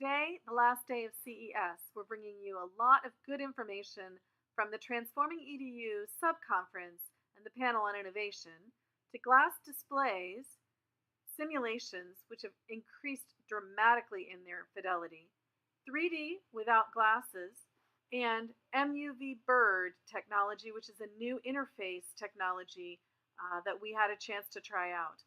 Today, the last day of CES, we're bringing you a lot of good information from the Transforming EDU subconference and the panel on innovation to glass displays, simulations, which have increased dramatically in their fidelity, 3D without glasses, and MUV Bird technology, which is a new interface technology that we had a chance to try out.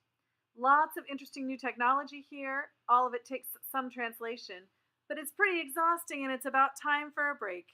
Lots of interesting new technology here. All of it takes some translation, but it's pretty exhausting and it's about time for a break.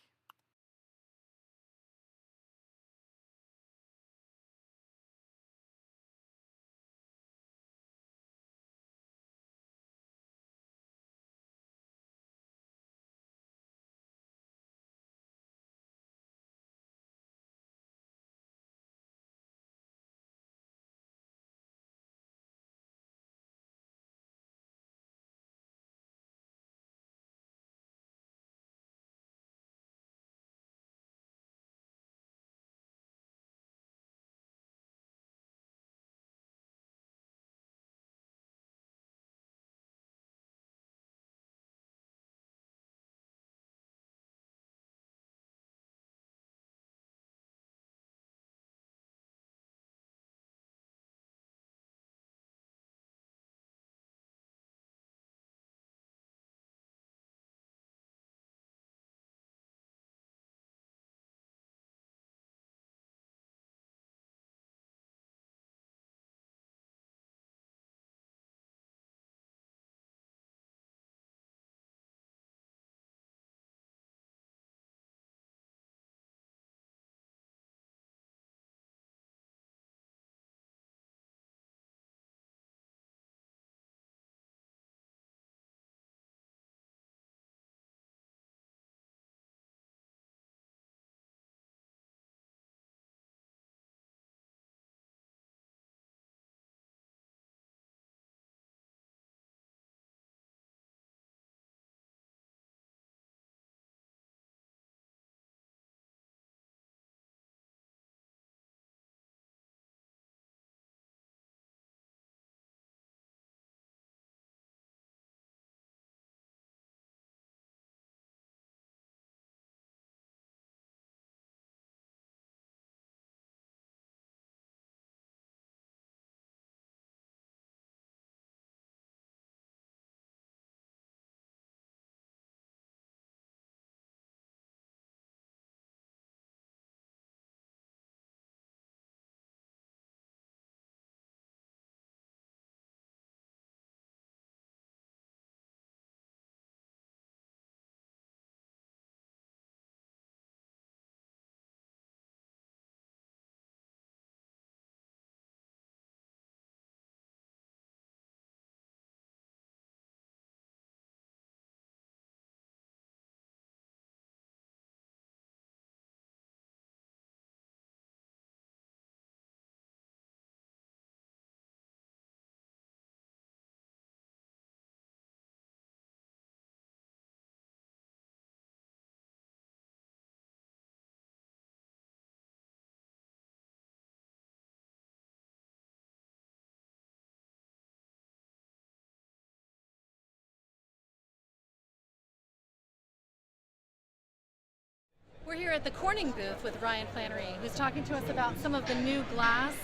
We're here at the Corning booth with Ryan Flannery, who's talking to us about some of the new glass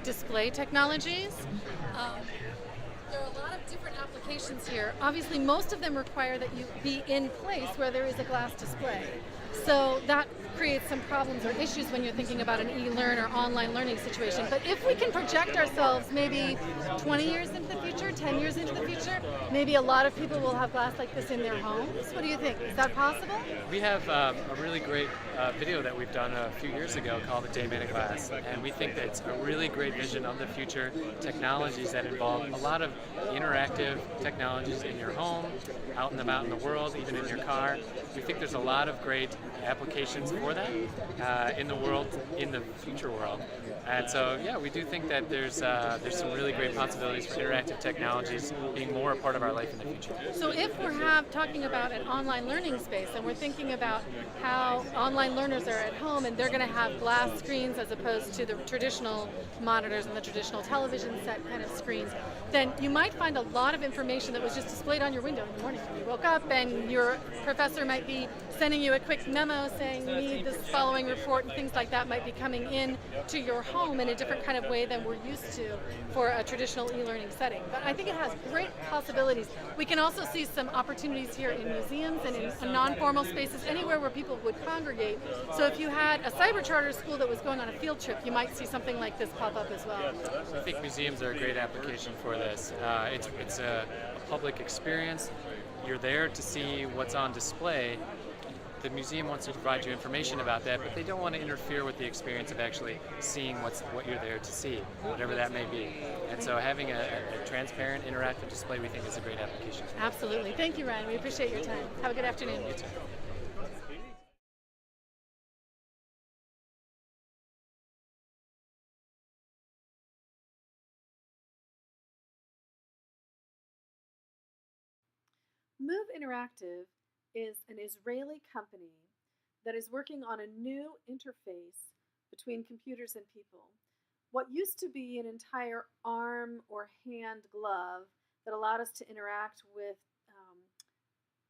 display technologies. There are a lot of different applications here. Obviously, most of them require that you be in place where there is a glass display. So that creates some problems or issues when you're thinking about an e-learn or online learning situation. But if we can project ourselves maybe 20 years into the future, 10 years into the future, maybe a lot of people will have glass like this in their homes. What do you think? Is that possible? We have a really great video that we've done a few years ago called The Day Man in Glass, and we think that it's a really great vision of the future technologies that involve a lot of interactive technologies in your home, out and about in the world, even in your car. We think there's a lot of great applications for that in the world, in the future world. And so, yeah, we do think that there's some really great possibilities for interactive technologies being more a part of our life in the future. So if we're talking about an online learning space and we're thinking about how online learners are at home and they're going to have glass screens as opposed to the traditional monitors and the traditional television set kind of screens, then you might find a lot of information information that was just displayed on your window in the morning when you woke up, and your professor might be sending you a quick memo saying you need this following report, and things like that might be coming in to your home in a different kind of way than we're used to for a traditional e-learning setting. But I think it has great possibilities. We can also see some opportunities here in museums and in non-formal spaces, anywhere where people would congregate. So if you had a cyber charter school that was going on a field trip, you might see something like this pop up as well. I think museums are a great application for this. It's a public experience. You're there to see what's on display. The museum wants to provide you information about that, but they don't want to interfere with the experience of actually seeing what you're there to see, whatever that may be. And so having a transparent, interactive display, we think is a great application. Absolutely. Thank you, Ryan. We appreciate your time. Have a good afternoon. You too. Move Interactive is an Israeli company that is working on a new interface between computers and people. What used to be an entire arm or hand glove that allowed us to interact with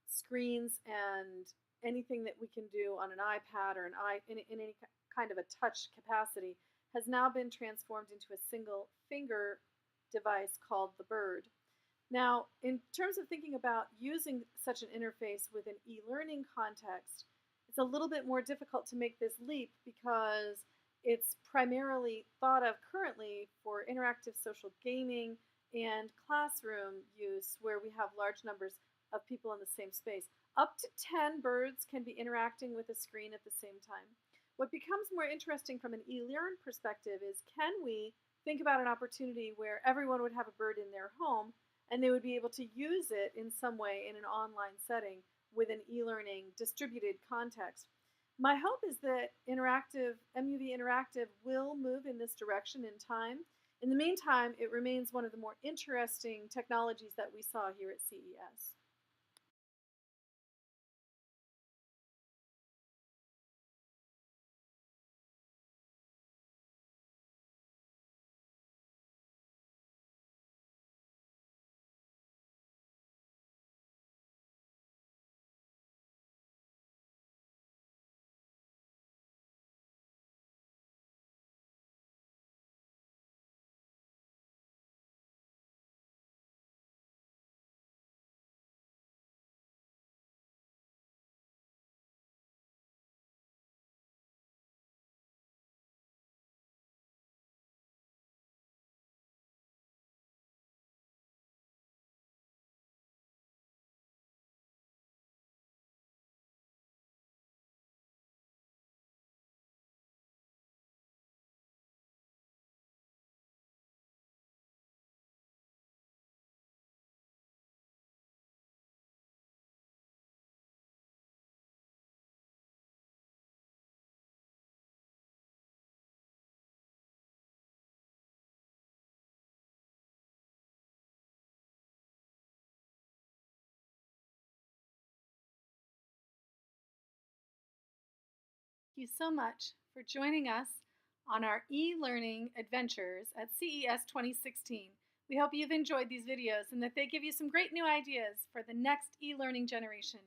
screens and anything that we can do on an iPad or in any kind of a touch capacity has now been transformed into a single finger device called the Bird. Now, in terms of thinking about using such an interface with an e-learning context, it's a little bit more difficult to make this leap because it's primarily thought of currently for interactive social gaming and classroom use where we have large numbers of people in the same space. Up to 10 birds can be interacting with a screen at the same time. What becomes more interesting from an e-learn perspective is, can we think about an opportunity where everyone would have a bird in their home and they would be able to use it in some way in an online setting with an e-learning distributed context. My hope is that MUV Interactive will move in this direction in time. In the meantime, it remains one of the more interesting technologies that we saw here at CES. Thank you so much for joining us on our e-learning adventures at CES 2016. We hope you've enjoyed these videos and that they give you some great new ideas for the next e-learning generation.